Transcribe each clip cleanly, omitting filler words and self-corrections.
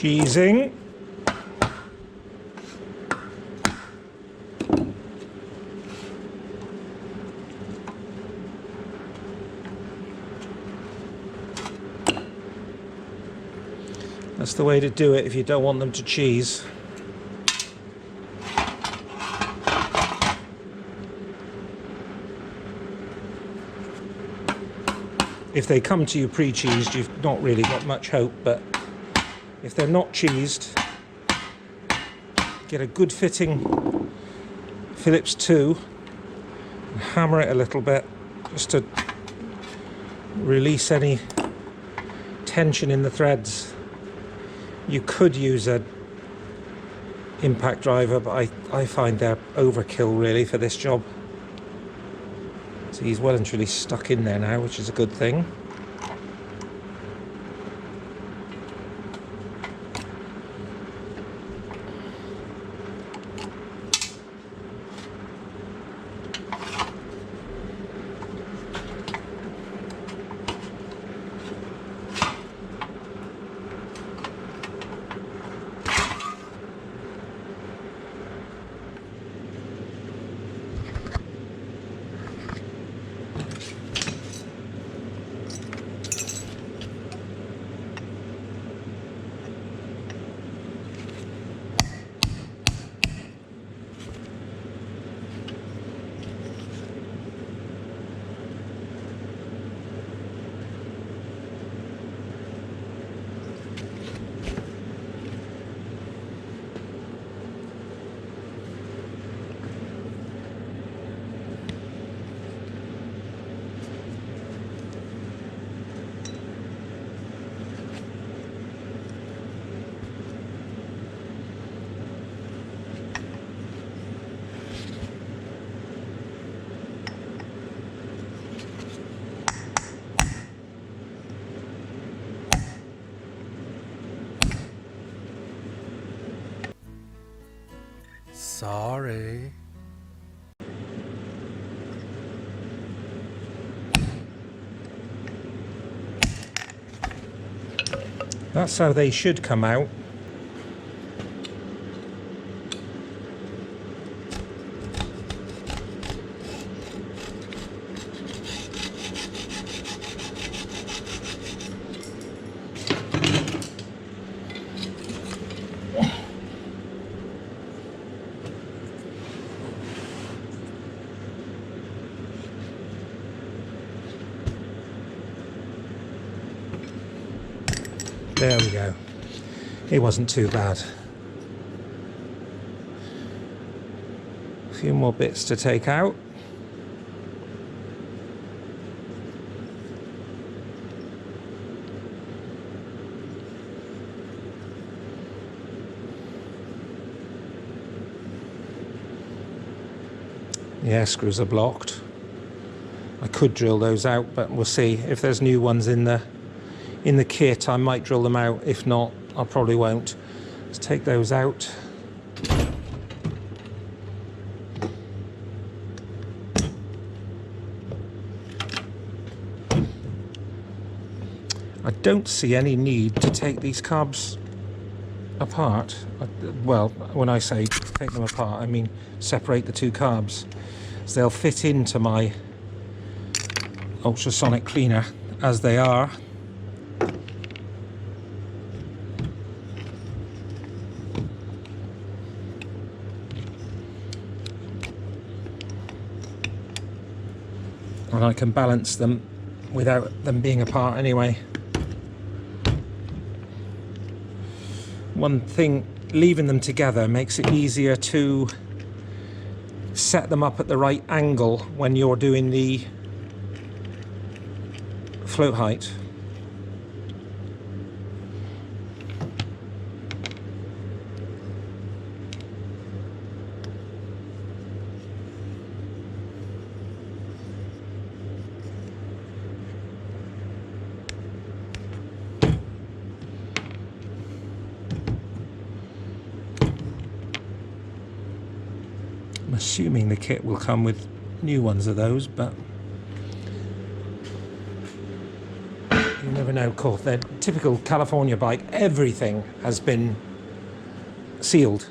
cheesing. That's the way to do it if you don't want them to cheese. If they come to you pre-cheesed, you've not really got much hope, but if they're not cheesed, get a good fitting Phillips 2 and hammer it a little bit just to release any tension in the threads. You could use a impact driver, but I find they're overkill really for this job. So he's well and truly stuck in there now, which is a good thing. Sorry. That's how they should come out. There we go. It wasn't too bad. A few more bits to take out. The air screws are blocked. I could drill those out, but we'll see. If there's new ones in the kit, I might drill them out. If not, I probably won't. Let's take those out. I don't see any need to take these carbs apart. Well, when I say take them apart, I mean separate the two carbs. So they'll fit into my ultrasonic cleaner as they are. And I can balance them without them being apart anyway. One thing, leaving them together makes it easier to set them up at the right angle when you're doing the float height. I'm assuming the kit will come with new ones of those, but you never never know, of course, their typical California bike, everything has been sealed.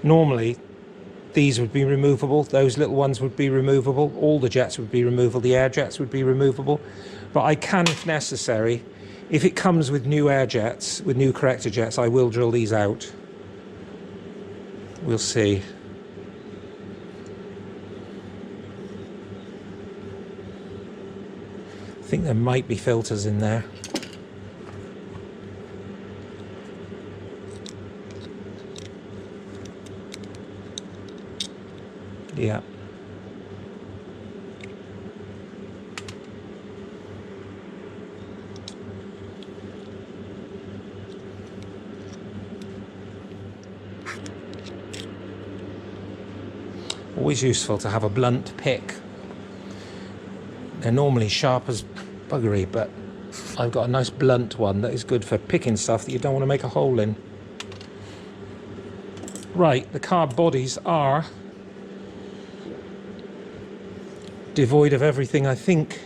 Normally, these would be removable, those little ones would be removable, all the jets would be removable, the air jets would be removable. But I can, if necessary, if it comes with new air jets, with new corrector jets, I will drill these out. We'll see. I think there might be filters in there. Yeah. Always useful to have a blunt pick. They're normally sharp as buggery, but I've got a nice blunt one that is good for picking stuff that you don't want to make a hole in. Right, the carb bodies are devoid of everything, I think,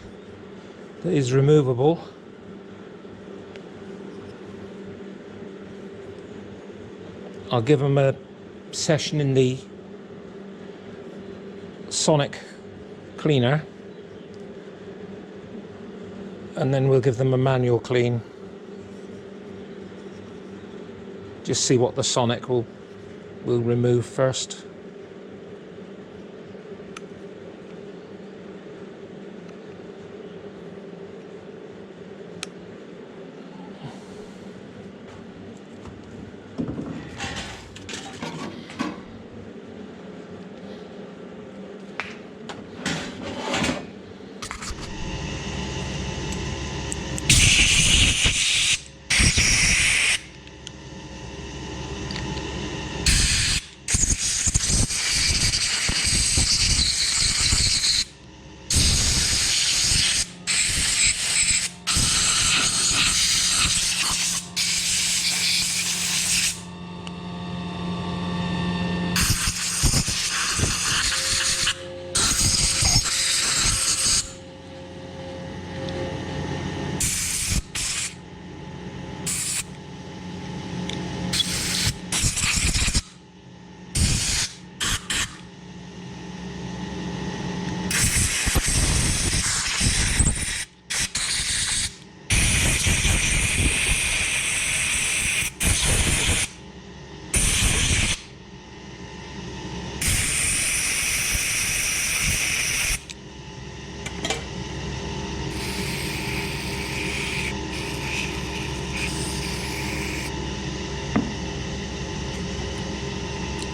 that is removable. I'll give them a session in the sonic cleaner, and then we'll give them a manual clean. Just see what the sonic will remove first.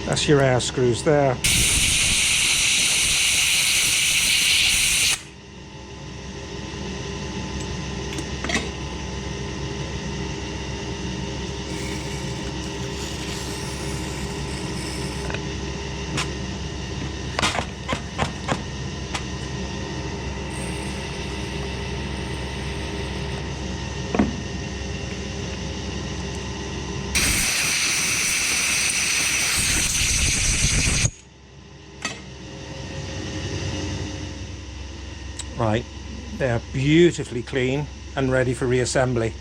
That's your air screws there. Right, they're beautifully clean and ready for reassembly.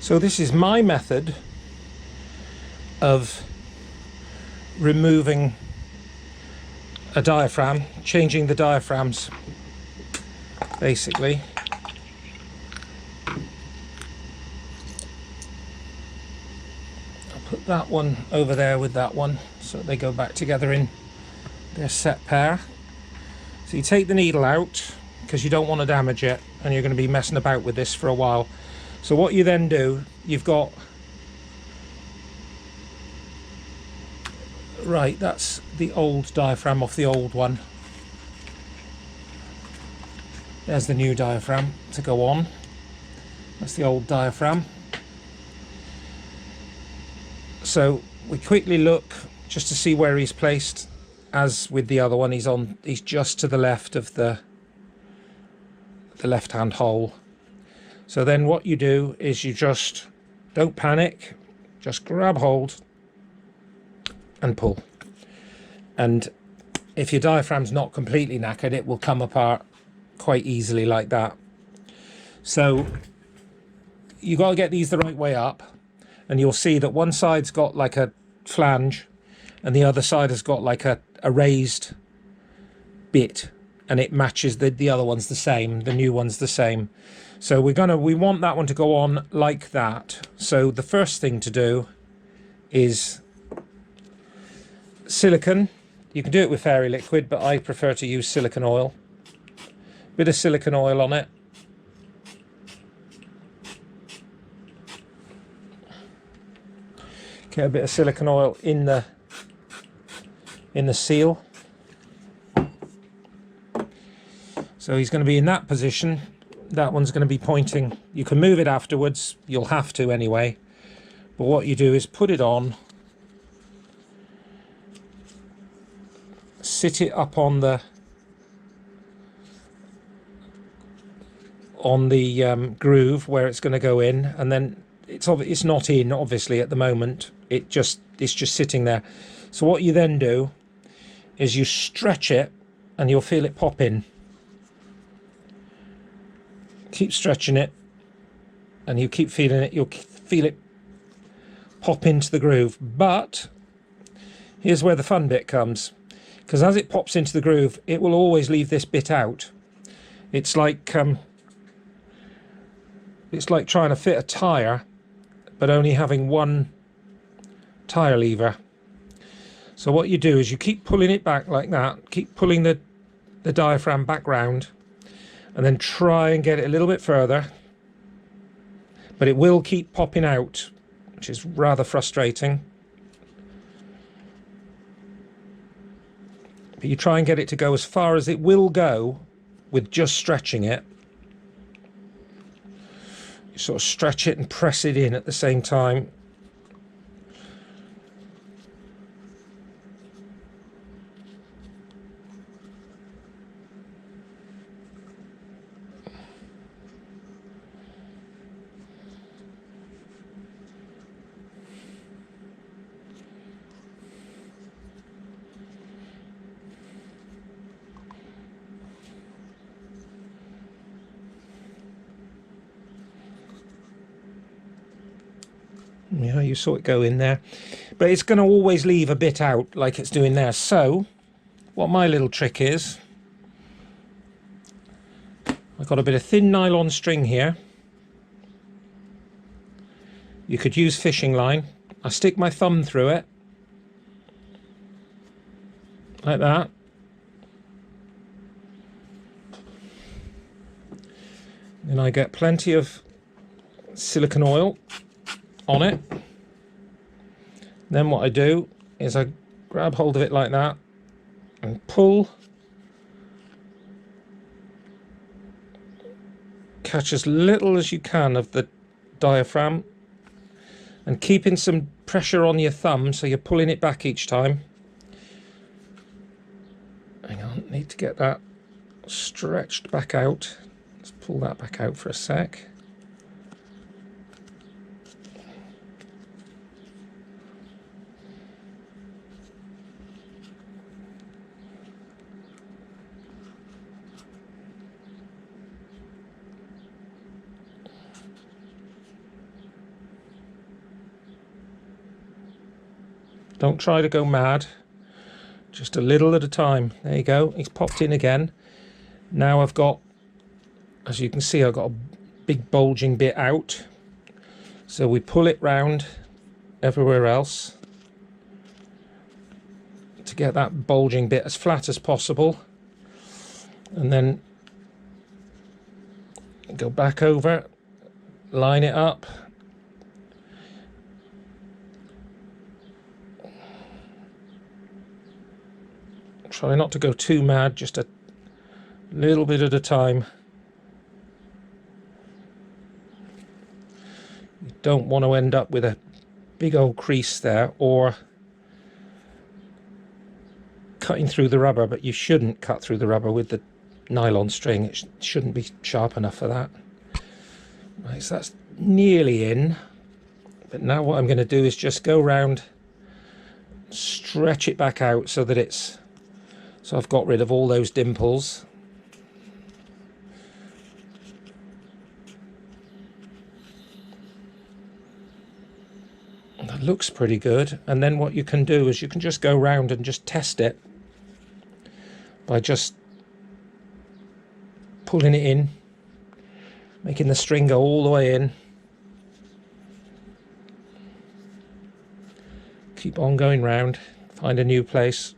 So this is my method of removing a diaphragm, changing the diaphragms basically. I'll put that one over there with that one so they go back together in their set pair. So you take the needle out because you don't want to damage it, and you're going to be messing about with this for a while. So what you then do, you've got, right, that's the old diaphragm off the old one. There's the new diaphragm to go on. That's the old diaphragm. So we quickly look just to see where he's placed. As with the other one, he's just to the left of the left-hand hole. So then what you do is you just don't panic, just grab hold and pull. And if your diaphragm's not completely knackered, it will come apart quite easily like that. So you got to get these the right way up, and you'll see that one side's got like a flange and the other side has got like a raised bit, and it matches the other one's the same, the new one's the same. So we want that one to go on like that. So the first thing to do is silicone. You can do it with fairy liquid, but I prefer to use silicone oil. Bit of silicone oil on it. Get a bit of silicone oil in the seal. So he's going to be in that position. That one's going to be pointing. You can move it afterwards. You'll have to anyway. But what you do is put it on, sit it up on the groove where it's going to go in, and then it's not in obviously at the moment. It's just sitting there. So what you then do is you stretch it, and you'll feel it pop in. Keep stretching it, and you keep feeling it. You'll feel it pop into the groove. But here's where the fun bit comes, because as it pops into the groove, it will always leave this bit out. It's like trying to fit a tire, but only having one tire lever. So what you do is you keep pulling it back like that, keep pulling the diaphragm back round, and then try and get it a little bit further. But it will keep popping out, which is rather frustrating. But you try and get it to go as far as it will go with just stretching it. You sort of stretch it and press it in at the same time. Yeah, you saw it go in there, but it's going to always leave a bit out like it's doing there. So what my little trick is, I've got a bit of thin nylon string here. You could use fishing line. I stick my thumb through it like that, and I get plenty of silicone oil on it. Then what I do is I grab hold of it like that and pull, catch as little as you can of the diaphragm, and keeping some pressure on your thumb so you're pulling it back each time. Hang on, need to get that stretched back out. Let's pull that back out for a sec. Don't try to go mad. Just a little at a time. There you go. It's popped in again. Now I've got, as you can see, I've got a big bulging bit out. So we pull it round everywhere else to get that bulging bit as flat as possible. And then go back over, line it up. Try not to go too mad, just a little bit at a time. You don't want to end up with a big old crease there, or cutting through the rubber, but you shouldn't cut through the rubber with the nylon string. It shouldn't be sharp enough for that. Right, so that's nearly in. But now what I'm going to do is just go round, stretch it back out so that it's, so I've got rid of all those dimples. That looks pretty good. And then what you can do is you can just go round and just test it by just pulling it in, making the string go all the way in. Keep on going round, find a new place.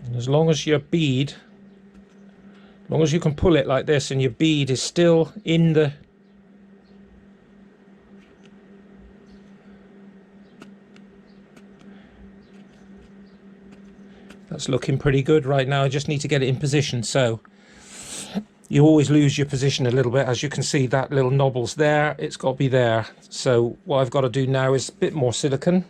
And as long as your bead, as long as you can pull it like this and your bead is still in the that's looking pretty good right now. I just need to get it in position. So you always lose your position a little bit. As you can see, that little knobble's there, it's got to be there. So what I've got to do now is a bit more silicone.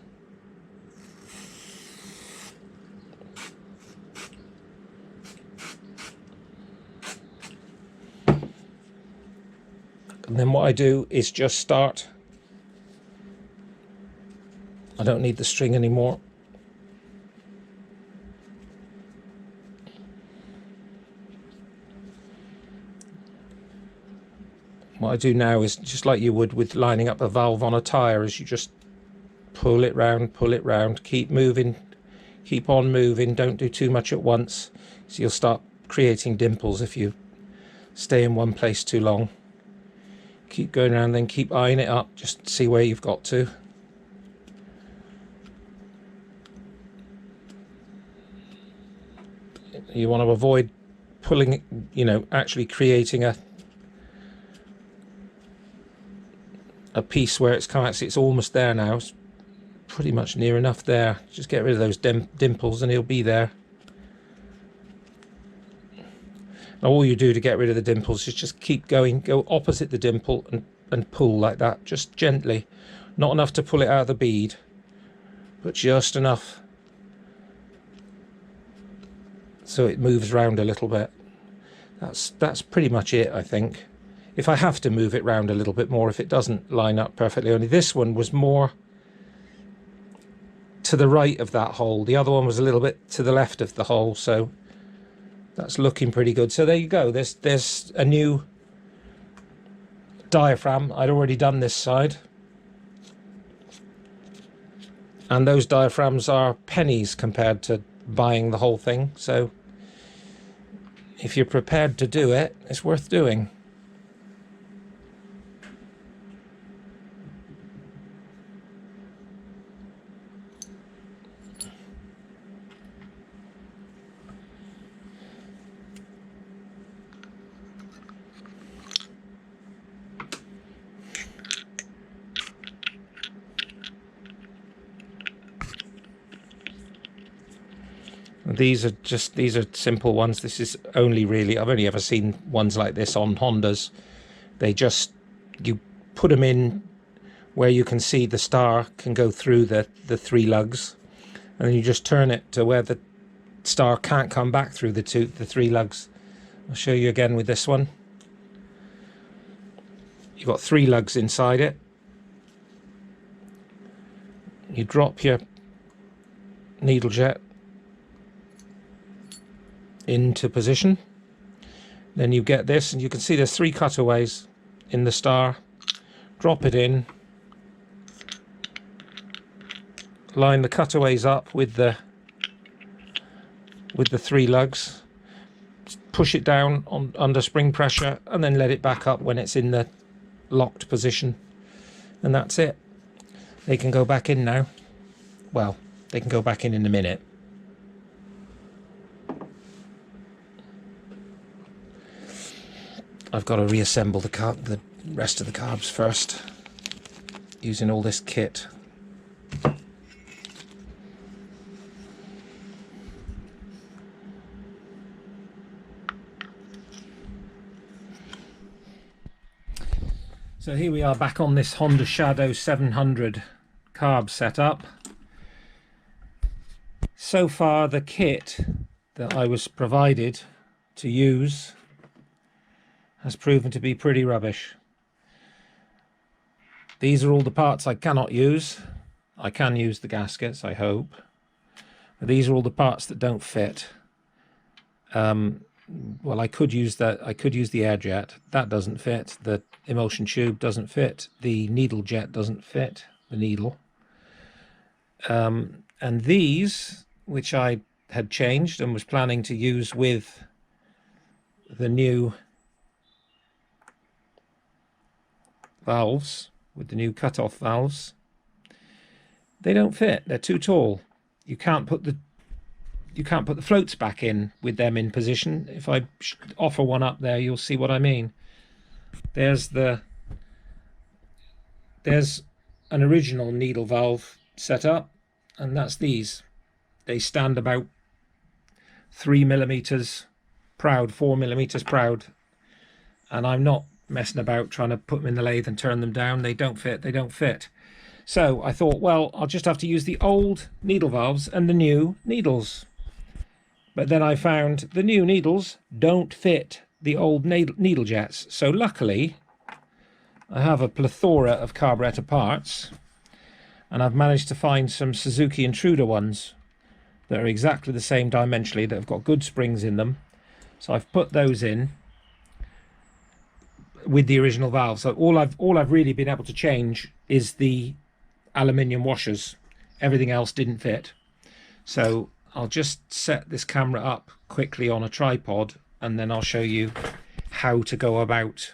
And then what I do is just start. I don't need the string anymore. What I do now is just like you would with lining up a valve on a tyre, is you just pull it round, keep moving, keep on moving, don't do too much at once. So you'll start creating dimples if you stay in one place too long. Keep going around, then keep eyeing it up, just see where you've got to. You want to avoid pulling, you know, actually creating a piece where it's kind of, it's almost there now. It's pretty much near enough there. Just get rid of those dimples and he'll be there. Now all you do to get rid of the dimples is just keep going, go opposite the dimple and pull like that, just gently. Not enough to pull it out of the bead, but just enough so it moves around a little bit. That's pretty much it, I think. If I have to move it round a little bit more, if it doesn't line up perfectly, only this one was more to the right of that hole. The other one was a little bit to the left of the hole, so that's looking pretty good. So there you go. There's a new diaphragm. I'd already done this side. And those diaphragms are pennies compared to buying the whole thing. So if you're prepared to do it, it's worth doing. These are simple ones. This is only really, I've only ever seen ones like this on Hondas. They just, you put them in where you can see the star can go through the three lugs, and then you just turn it to where the star can't come back through the three lugs, I'll show you again with this one. You've got 3 lugs inside it. You drop your needle jet into position. Then you get this, and you can see there's 3 cutaways in the star. Drop it in. Line the cutaways up with the 3 lugs. Push it down under spring pressure, and then let it back up when it's in the locked position, and that's it. They can go back in now. Well, they can go back in a minute. I've got to reassemble the rest of the carbs first, using all this kit. So here we are back on this Honda Shadow 700 carb setup. So far the kit that I was provided to use has proven to be pretty rubbish. These are all the parts I cannot use. I can use the gaskets, I hope. But these are all the parts that don't fit. Well, I could use that. I could use the air jet. That doesn't fit. The emulsion tube doesn't fit. The needle jet doesn't fit. The needle. And these, which I had changed and was planning to use with the new valves, with the new cut-off valves, they don't fit. They're too tall. You can't put the floats back in with them in position. If I offer one up there, you'll see what I mean. There's an original needle valve setup, and that's these. They stand about 3 millimeters proud, 4 millimeters proud, and I'm not messing about trying to put them in the lathe and turn them down. They don't fit. They don't fit. So I thought, well, I'll just have to use the old needle valves and the new needles. But then I found the new needles don't fit the old needle jets. So luckily, I have a plethora of carburetor parts, and I've managed to find some Suzuki Intruder ones that are exactly the same dimensionally, that have got good springs in them. So I've put those in with the original valve. So all I've really been able to change is the aluminium washers. Everything else didn't fit. So I'll just set this camera up quickly on a tripod, and then I'll show you how to go about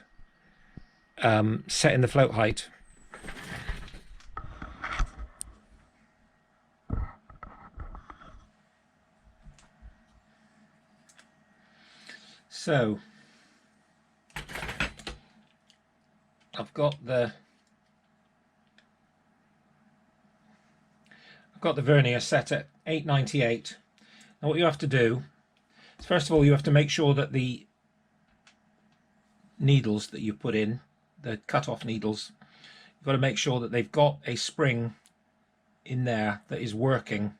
setting the float height. So I've got the vernier set at 898. Now what you have to do is, first of all, you have to make sure that the needles that you put in, the cut-off needles, you've got to make sure that they've got a spring in there that is working.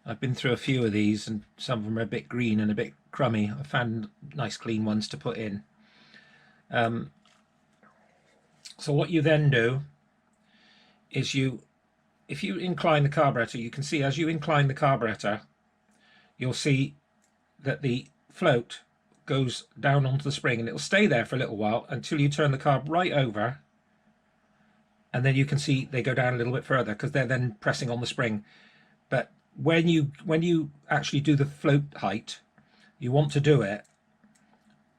I've been through a few of these, and some of them are a bit green and a bit crummy. I found nice clean ones to put in. So what you then do is if you incline the carburetor, you can see as you incline the carburetor, you'll see that the float goes down onto the spring, and it'll stay there for a little while until you turn the carb right over, and then you can see they go down a little bit further because they're then pressing on the spring. But when you actually do the float height, you want to do it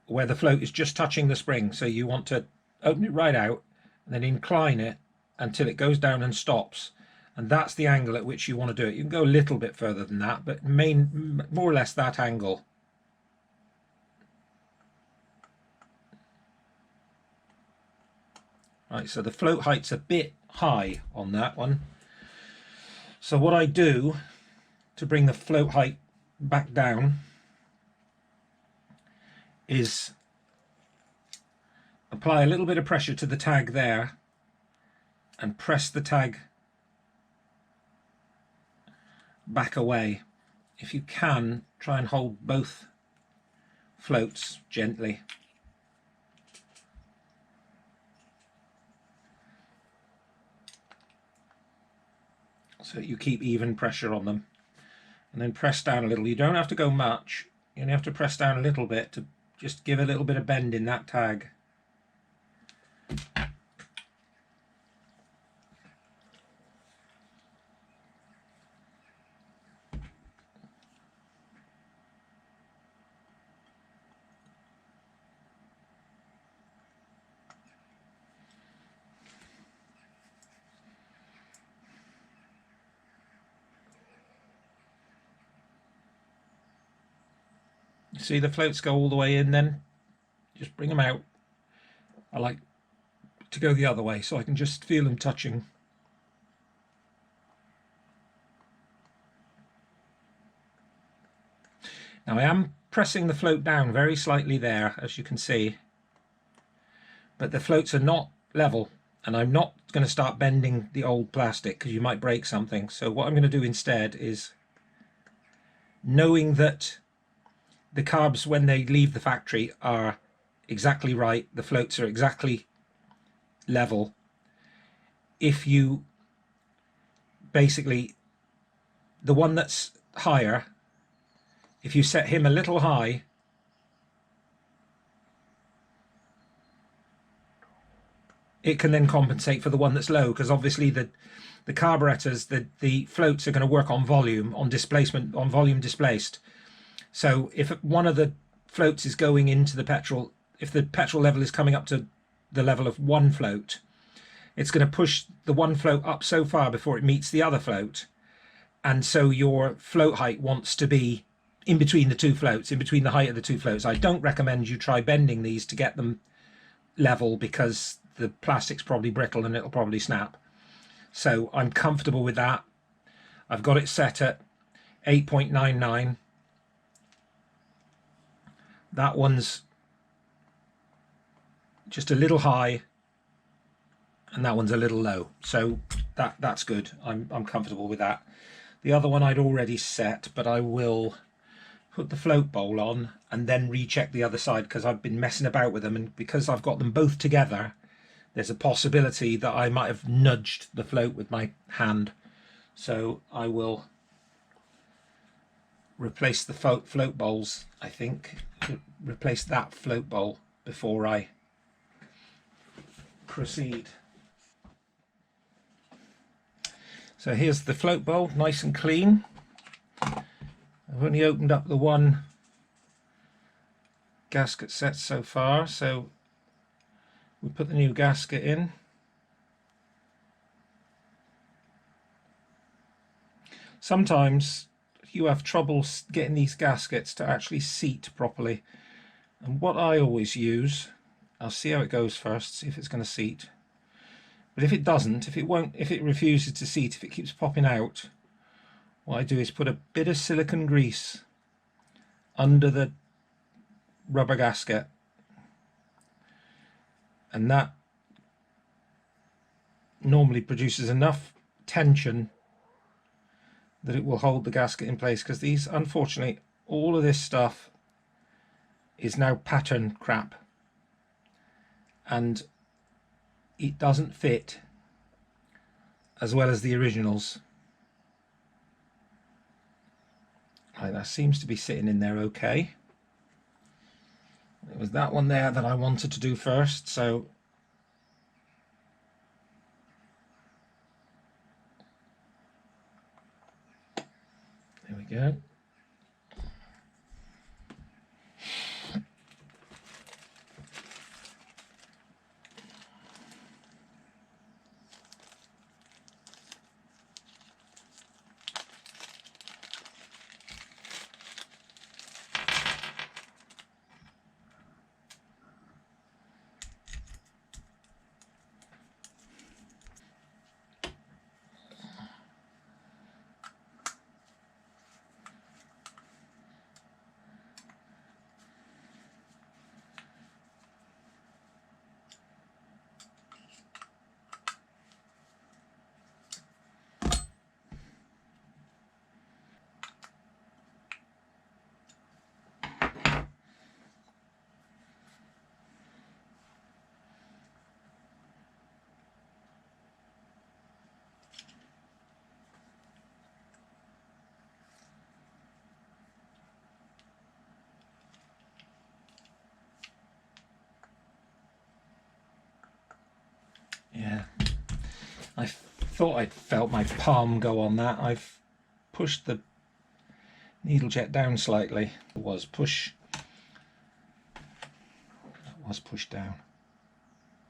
where the float is just touching the spring. So you want to open it right out and then incline it until it goes down and stops, and that's the angle at which you want to do it. You can go a little bit further than that, but more or less that angle. Right, so the float height's a bit high on that one. So what I do to bring the float height back down is apply a little bit of pressure to the tag there and press the tag back away. If you can, try and hold both floats gently. So you keep even pressure on them. And then press down a little. You don't have to go much. You only have to press down a little bit to just give a little bit of bend in that tag. See the floats go all the way in, then just bring them out. I like to go the other way so I can just feel them touching. Now I am pressing the float down very slightly there, as you can see, but the floats are not level, and I'm not going to start bending the old plastic because you might break something. So what I'm going to do instead is, knowing that the carbs when they leave the factory are exactly right, the floats are exactly level, if you basically, the one that's higher, if you set him a little high, it can then compensate for the one that's low, because obviously the carburetors, the floats are going to work on volume, on displacement, on volume displaced. So if one of the floats is going into the petrol, if the petrol level is coming up to the level of one float, it's going to push the one float up so far before it meets the other float. And so your float height wants to be in between the two floats, in between the height of the two floats. I don't recommend you try bending these to get them level, because the plastic's probably brittle and it'll probably snap. So I'm comfortable with that. I've got it set at 8.99. That one's just a little high and that one's a little low, so that's good. I'm comfortable with that. The other one I'd already set, but I will put the float bowl on and then recheck the other side, because I've been messing about with them, and because I've got them both together, there's a possibility that I might have nudged the float with my hand. So I will replace the float bowls, I think, replace that float bowl before I proceed. So here's the float bowl, nice and clean. I've only opened up the one gasket set so far, so we put the new gasket in. Sometimes you have trouble getting these gaskets to actually seat properly, and what I always use, I'll see how it goes first, see if it's going to seat. But if it doesn't, if it refuses to seat, if it keeps popping out, what I do is put a bit of silicone grease under the rubber gasket, and that normally produces enough tension that it will hold the gasket in place, because these, unfortunately, all of this stuff is now pattern crap and it doesn't fit as well as the originals. Right, that seems to be sitting in there okay. It was that one there that I wanted to do first, so there we go. thought I felt my palm go on that. I've pushed the needle jet down slightly. It was pushed down.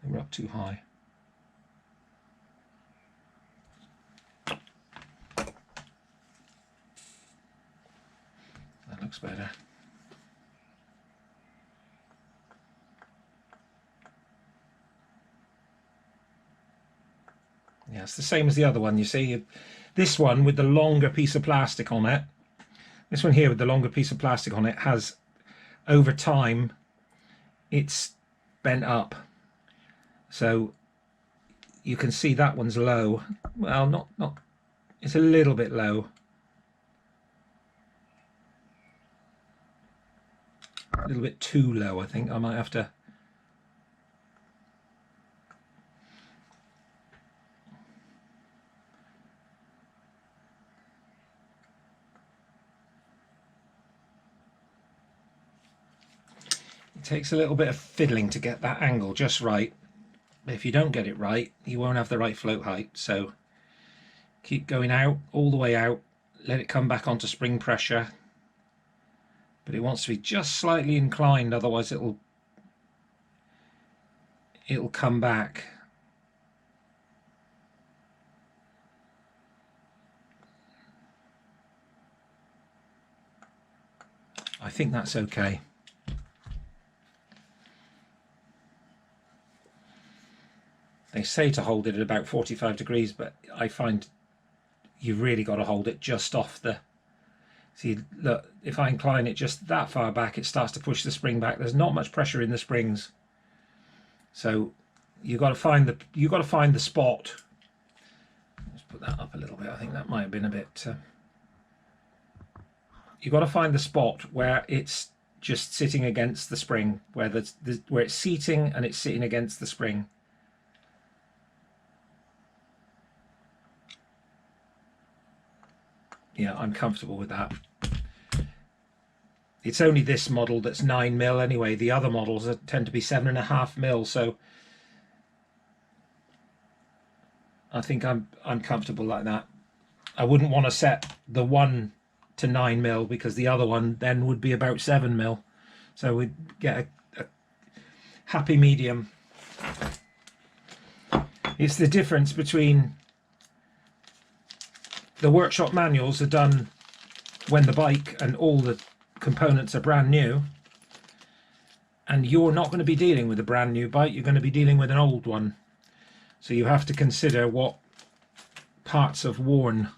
They were up too high. That looks better. Yeah, it's the same as the other one. You see, this one with the longer piece of plastic on it, this one here with the longer piece of plastic on it has, over time, it's bent up. So you can see that one's low. Well, not, it's a little bit low. A little bit too low, I think. I might have to... It takes a little bit of fiddling to get that angle just right. But if you don't get it right, you won't have the right float height. So keep going out, all the way out. Let it come back onto spring pressure. But it wants to be just slightly inclined, otherwise it'll come back. I think that's okay. They say to hold it at about 45 degrees, but I find you've really got to hold it just off the... See, look, if I incline it just that far back, it starts to push the spring back. There's not much pressure in the springs, so you've got to find the spot. Let's put that up a little bit. I think that might have been a bit. You've got to find the spot where it's just sitting against the spring, where where it's seating and it's sitting against the spring. Yeah, I'm comfortable with that. It's only this model that's 9mm anyway. The other models tend to be 7.5mm, so I think I'm comfortable like that. I wouldn't want to set the one to 9mm because the other one then would be about 7mm. So we'd get a happy medium. It's the difference between... The workshop manuals are done when the bike and all the components are brand new, and you're not going to be dealing with a brand new bike, you're going to be dealing with an old one. So you have to consider what parts have worn.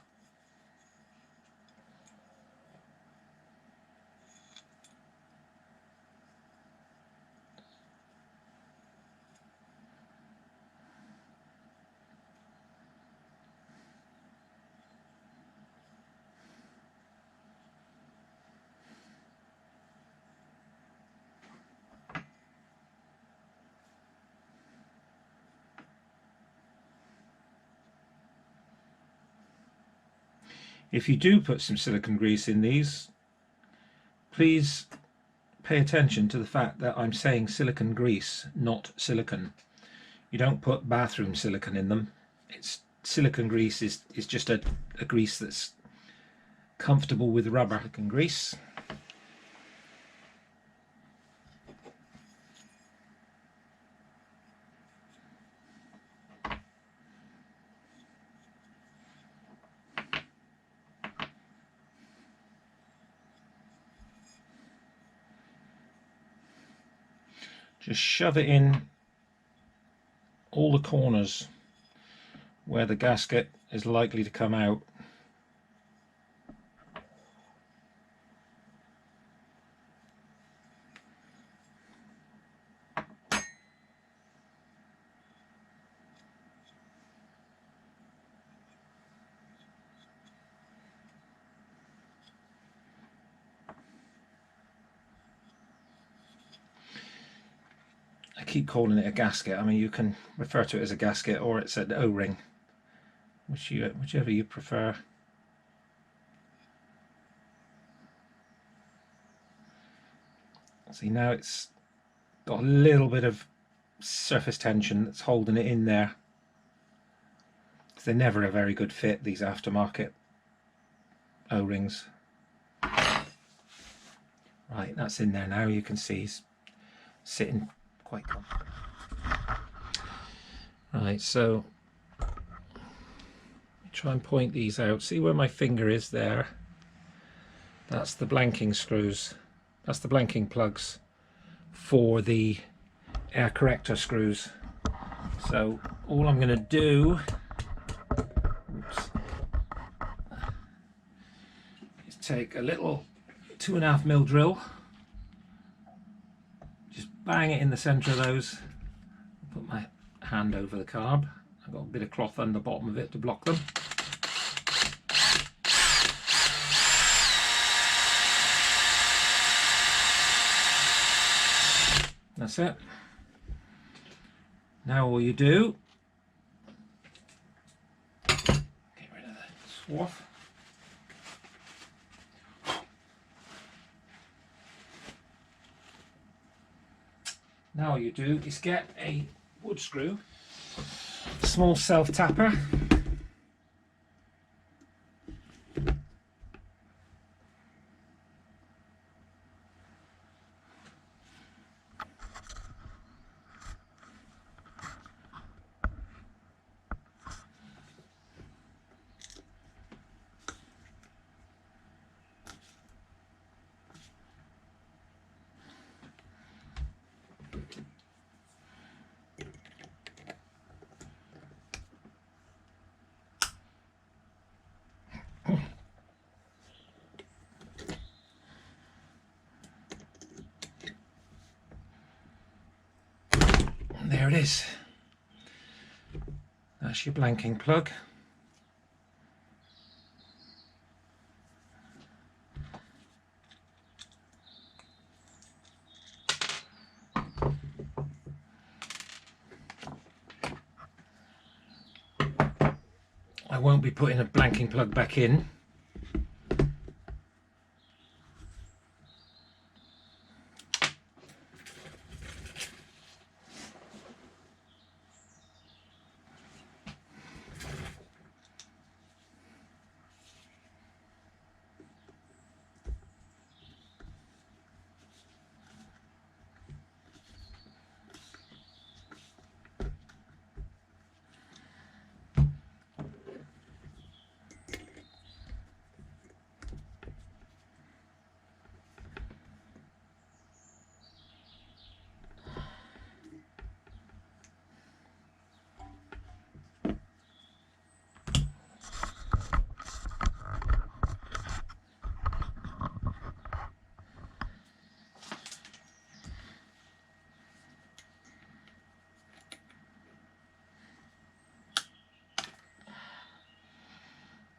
If you do put some silicone grease in these, please pay attention to the fact that I'm saying silicone grease, not silicone. You don't put bathroom silicone in them. It's silicone grease is just a grease that's comfortable with rubber. Silicone grease. Just shove it in all the corners where the gasket is likely to come out. I keep calling it a gasket. I mean, you can refer to it as a gasket or it's an O-ring, whichever you prefer. See, now it's got a little bit of surface tension that's holding it in there. they're never a very good fit, these aftermarket O-rings. Right, that's in there now. You can see he's sitting quite comfortably. Right, so try and point these out. See where my finger is there? That's the blanking screws. That's the blanking plugs for the air corrector screws. So all I'm going to do is take a little 2.5mm drill, just bang it in the center of those, put my hand over the carb. I've got a bit of cloth on the bottom of it to block them. That's it. Now all you do, get rid of the swath. Now all you do is get a wood screw, small self tapper. There it is. That's your blanking plug. I won't be putting a blanking plug back in.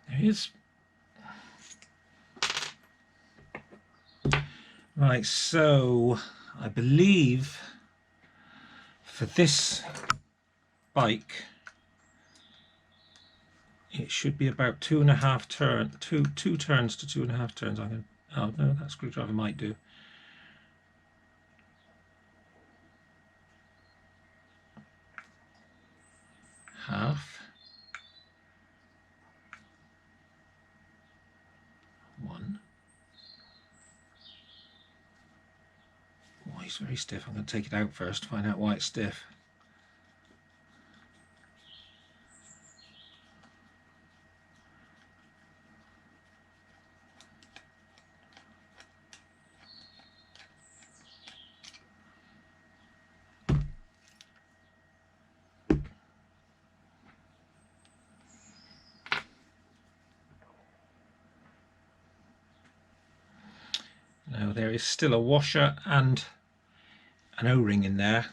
There he is. Right, so I believe for this bike it should be about 2.5 turns, two turns to 2.5 turns. I'm going. Oh no, that screwdriver might do. Half. 1. Oh, he's very stiff. I'm going to take it out first to find out why it's stiff. Now there is still a washer and an O-ring in there.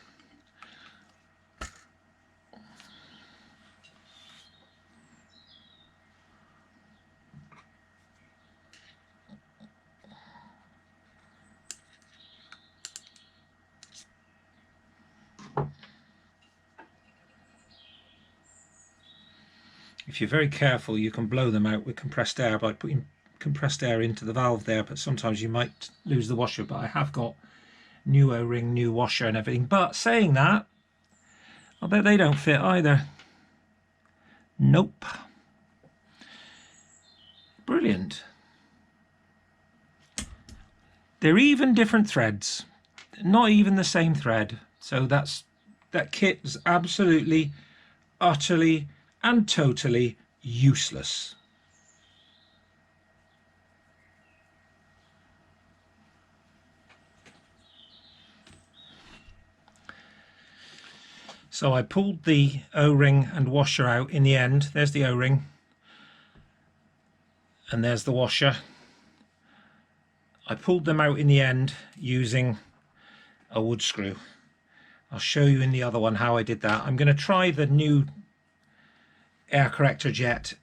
If you're very careful, you can blow them out with compressed air by putting compressed air into the valve there, but sometimes you might lose the washer. But I have got new O-ring, new washer and everything. But saying that, I bet they don't fit either. Nope. Brilliant. They're even different threads, not even the same thread. So that kit is absolutely, utterly and totally useless. So I pulled the O-ring and washer out in the end. There's the O-ring and there's the washer. I pulled them out in the end using a wood screw. I'll show you in the other one how I did that. I'm going to try the new air corrector jet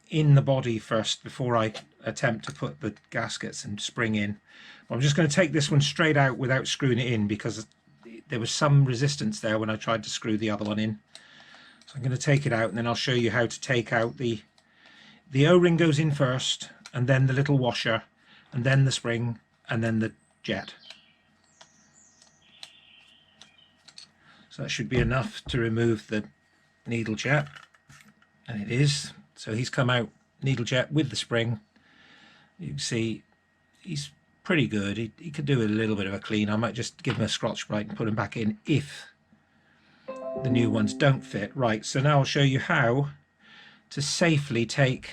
in the body first before I attempt to put the gaskets and spring in. I'm just going to take this one straight out without screwing it in because there was some resistance there when I tried to screw the other one in. So I'm going to take it out and then I'll show you how to take out the O-ring goes in first, and then the little washer, and then the spring, and then the jet. So that should be enough to remove the needle jet, and it is. So he's come out needle jet with the spring. You can see he's pretty good. He could do a little bit of a clean. I might just give him a Scotch-Brite and put him back in if the new ones don't fit. Right, so now I'll show you how to safely take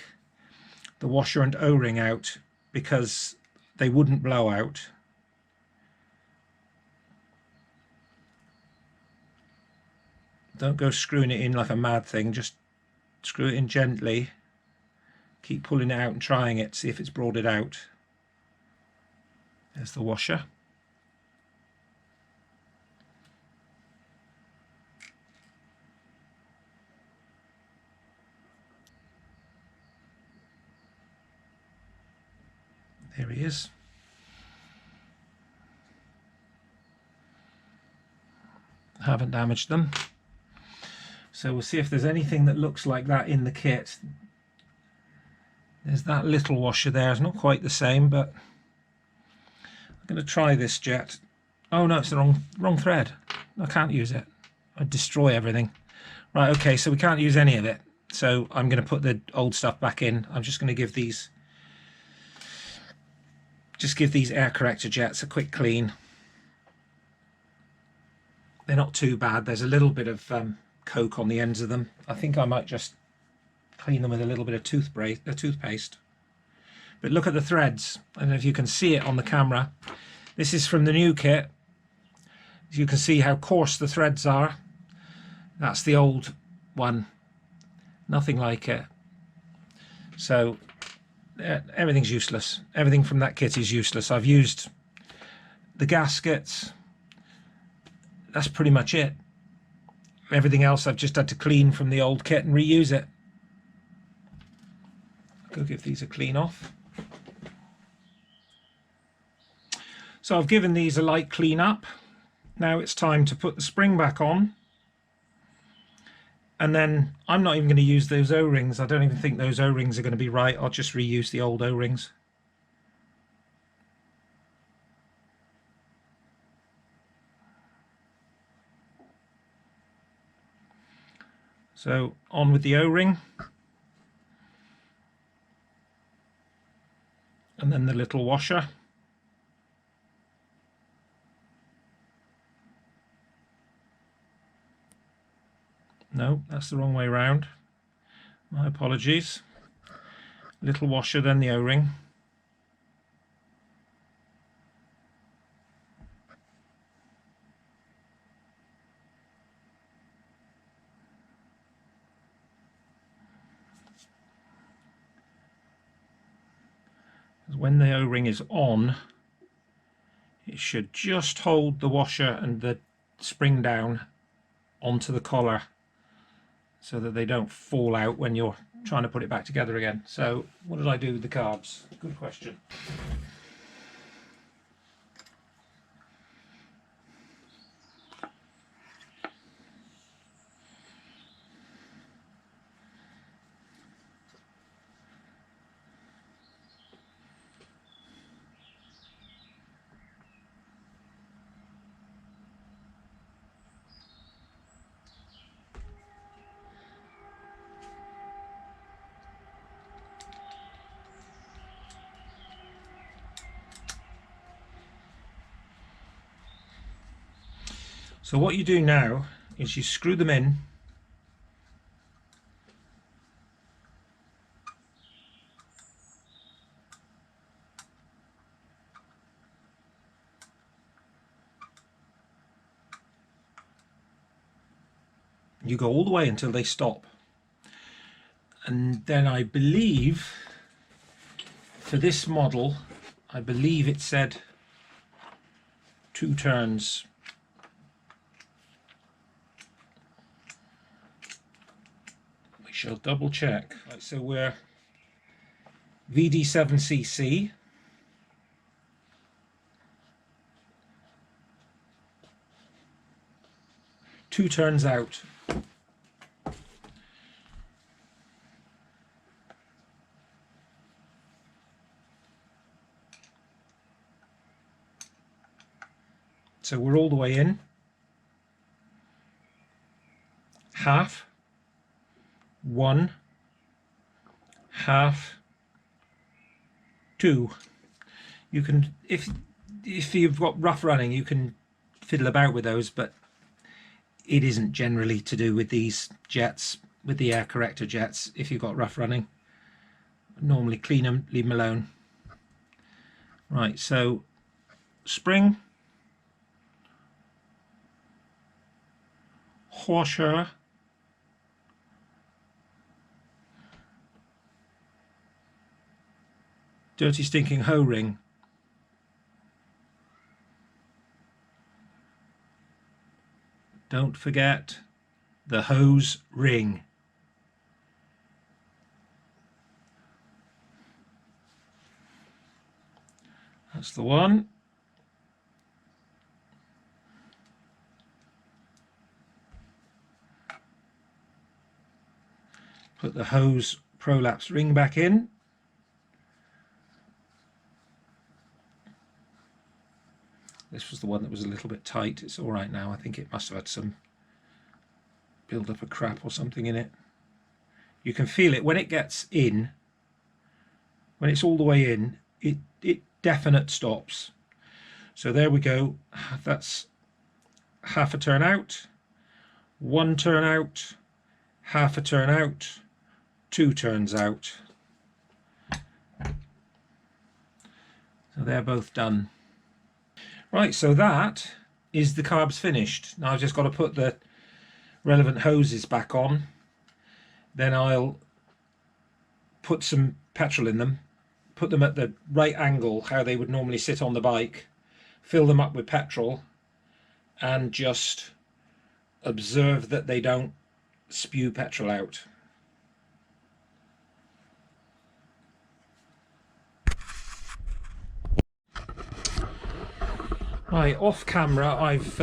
the washer and O-ring out because they wouldn't blow out. Don't go screwing it in like a mad thing, just screw it in gently. Keep pulling it out and trying it, see if it's brought it out. There's the washer. There he is. Haven't damaged them. So we'll see if there's anything that looks like that in the kit. There's that little washer there. It's not quite the same, but I'm going to try this jet. Oh no, it's the wrong thread. I can't use it. I'd destroy everything. Right, okay, so we can't use any of it. So I'm going to put the old stuff back in. I'm just going to give these air corrector jets a quick clean. They're not too bad. There's a little bit of coke on the ends of them. I think I might just clean them with a little bit of toothpaste. But look at the threads. I don't know if you can see it on the camera. This is from the new kit. You can see how coarse the threads are. That's the old one. Nothing like it. So everything's useless. Everything from that kit is useless. I've used the gaskets. That's pretty much it. Everything else I've just had to clean from the old kit and reuse it. Go give these a clean off. So I've given these a light clean up. Now it's time to put the spring back on. And then I'm not even going to use those O-rings. I don't even think those O-rings are going to be right. I'll just reuse the old O-rings. So on with the O-ring. And then the little washer. No, that's the wrong way round. My apologies. Little washer, then the O-ring. When the O-ring is on, it should just hold the washer and the spring down onto the collar so that they don't fall out when you're trying to put it back together again. So what did I do with the carbs? Good question. So what you do now is you screw them in. You go all the way until they stop. And then I believe, for this model, I believe it said 2 turns. We shall double check. Right, so we're VD7cc. Two turns out. So we're all the way in. Half, 1, half, 2. You can, if you've got rough running, you can fiddle about with those, but it isn't generally to do with these jets, with the air corrector jets. If you've got rough running, normally clean them, leave them alone. Right, so spring, washer, dirty stinking hoe ring, don't forget the hose ring. That's the one. Put the hose prolapse ring back in. This was the one that was a little bit tight. It's all right now. I think it must have had some build up of crap or something in it. You can feel it when it gets in, when it's all the way in, it definite stops. So there we go. That's half a turn out, 1 turn out, half a turn out, 2 turns out. So they're both done. Right, so that is the carbs finished. Now I've just got to put the relevant hoses back on. Then I'll put some petrol in them, put them at the right angle, how they would normally sit on the bike, fill them up with petrol, and just observe that they don't spew petrol out. Right, off camera I've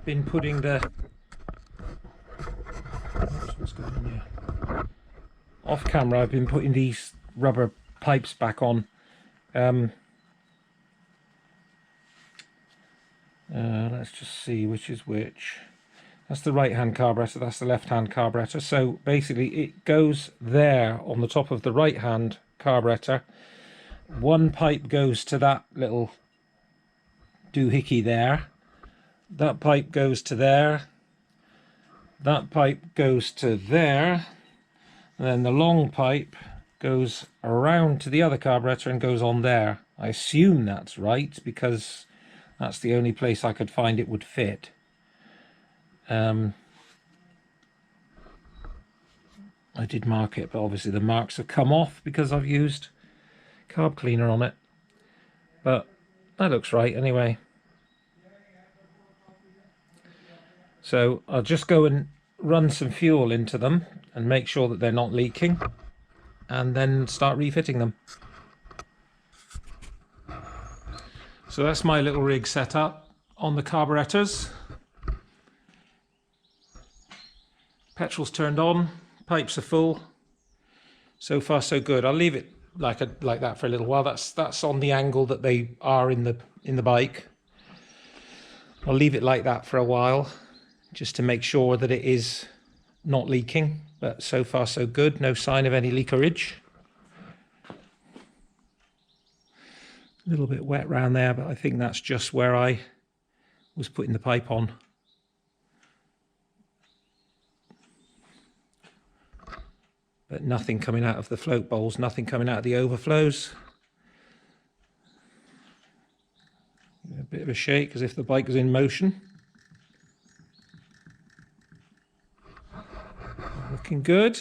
been putting the what's going on here? Off camera I've been putting these rubber pipes back on. Let's just see which is which. That's the right hand carburetor, that's the left hand carburetor. So basically it goes there on the top of the right hand carburetor. One pipe goes to that little doohickey there, that pipe goes to there, that pipe goes to there, and then the long pipe goes around to the other carburetor and goes on there. I assume that's right because that's the only place I could find it would fit. I did mark it, but obviously the marks have come off because I've used carb cleaner on it, but that looks right anyway. So I'll just go and run some fuel into them and make sure that they're not leaking, and then start refitting them. So that's my little rig set up on the carburetors. Petrol's turned on, pipes are full. So far so good. I'll leave it like that for a little while. That's on the angle that they are in the bike. I'll leave it like that for a while, just to make sure that it is not leaking, but so far so good, no sign of any leakage. A little bit wet around there, but I think that's just where I was putting the pipe on. but nothing coming out of the float bowls, nothing coming out of the overflows. A bit of a shake as if the bike was in motion. Looking good.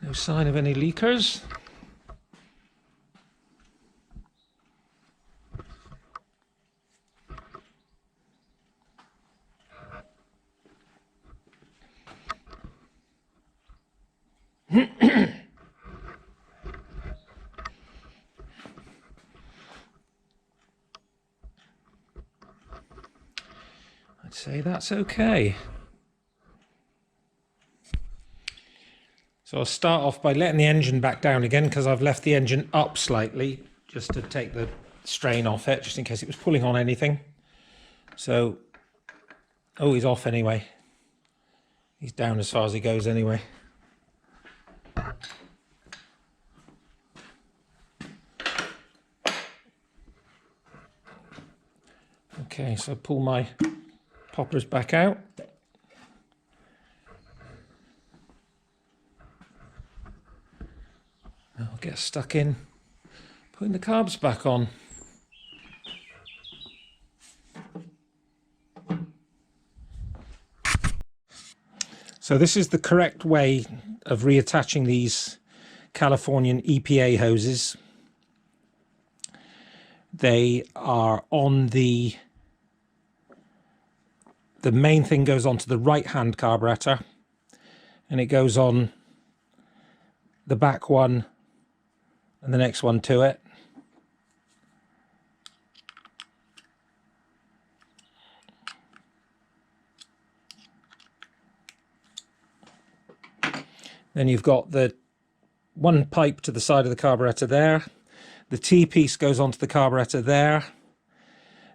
No sign of any leakers. I'd say that's okay. So I'll start off by letting the engine back down again, because I've left the engine up slightly just to take the strain off it, just in case it was pulling on anything. So, oh, he's off anyway. He's down as far as he goes anyway. Okay, so pull my poppers back out. I'll get stuck in putting the carbs back on. So this is the correct way of reattaching these Californian EPA hoses. They are on the main thing goes onto the right hand carburetor, and it goes on the back one and the next one to it. Then you've got the one pipe to the side of the carburetor there. The T-piece goes onto the carburetor there.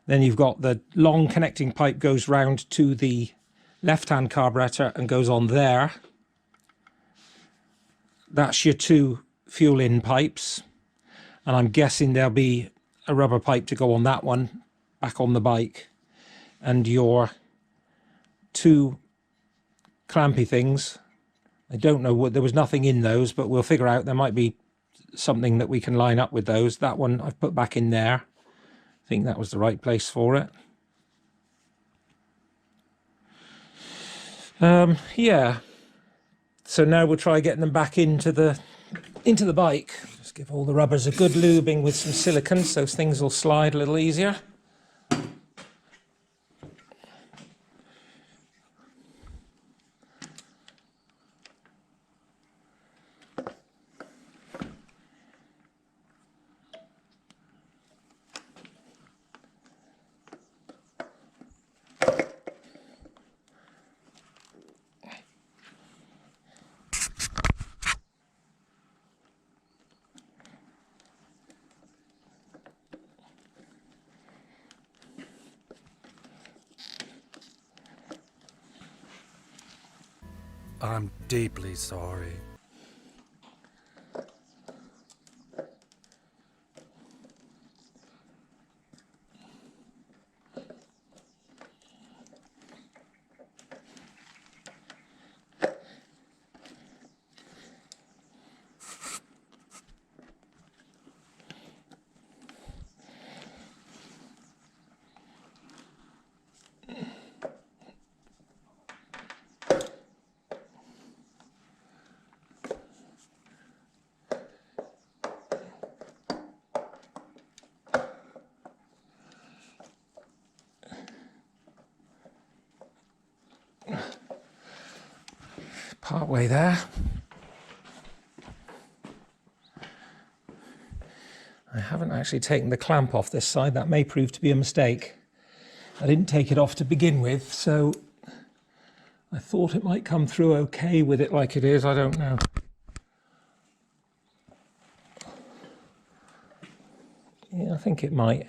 Then you've got the long connecting pipe goes round to the left-hand carburetor and goes on there. That's your two fuel-in pipes. And I'm guessing there'll be a rubber pipe to go on that one, back on the bike. And your two clampy things. I don't know what, there was nothing in those, but we'll figure out. There might be something that we can line up with those. That one I've put back in there. I think that was the right place for it. Yeah. So now we'll try getting them back into the bike. Just give all the rubbers a good lubing with some silicone so things will slide a little easier. I'm deeply sorry. Part way there. I haven't actually taken the clamp off this side. That may prove to be a mistake. I didn't take it off to begin with, so I thought it might come through okay with it like it is. I don't know. Yeah, I think it might.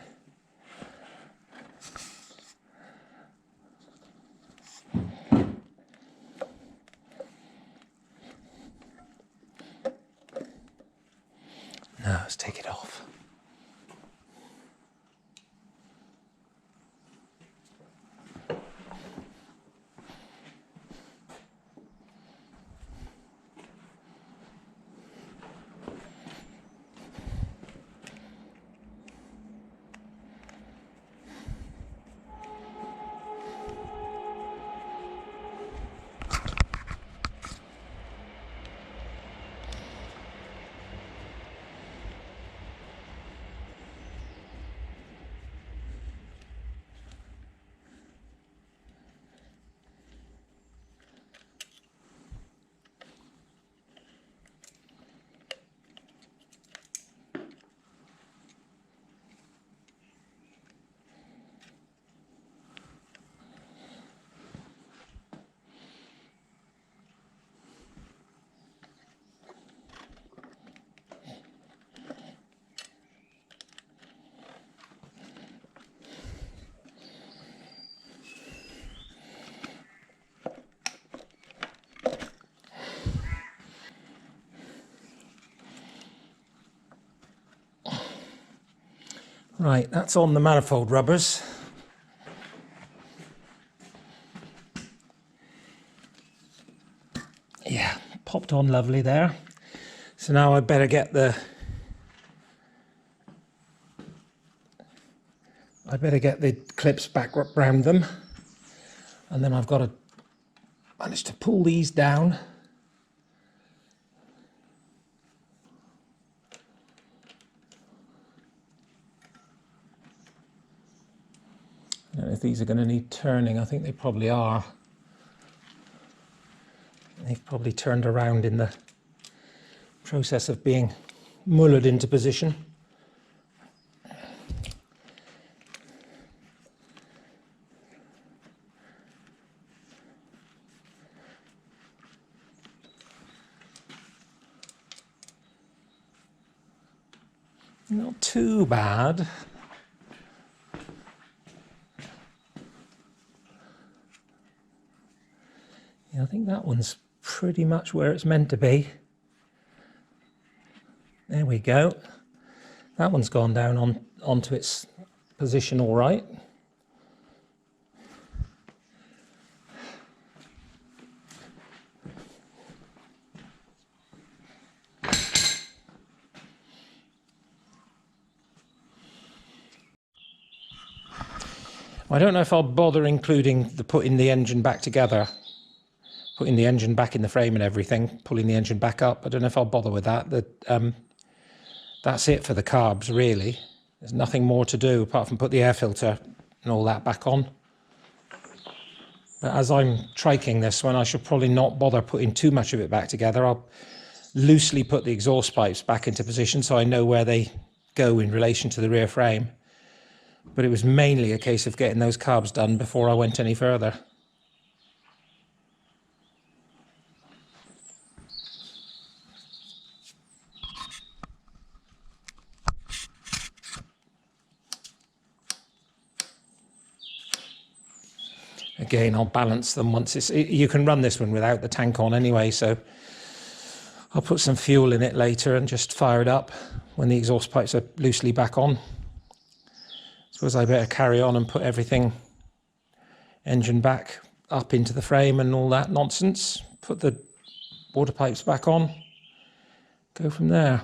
let's take it off. Right, that's on the manifold rubbers. Yeah, popped on lovely there. So now I better get the clips back around them, and then I've got to manage to pull these down. I don't know if these are going to need turning. I think they probably are. They've probably turned around in the process of being mullered into position. Not too bad. Yeah, I think that one's pretty much where it's meant to be. There we go. That one's gone down onto its position all right. I don't know if I'll bother including the putting the engine back together, putting the engine back in the frame and everything, pulling the engine back up. I don't know if I'll bother with that. That's it for the carbs, really. There's nothing more to do apart from put the air filter and all that back on. But as I'm triking this one, I should probably not bother putting too much of it back together. I'll loosely put the exhaust pipes back into position so I know where they go in relation to the rear frame. But it was mainly a case of getting those carbs done before I went any further. Again, I'll balance them once you can run this one without the tank on anyway, so I'll put some fuel in it later and just fire it up when the exhaust pipes are loosely back on. Suppose I better carry on and put everything, engine back up into the frame and all that nonsense. Put the water pipes back on, go from there.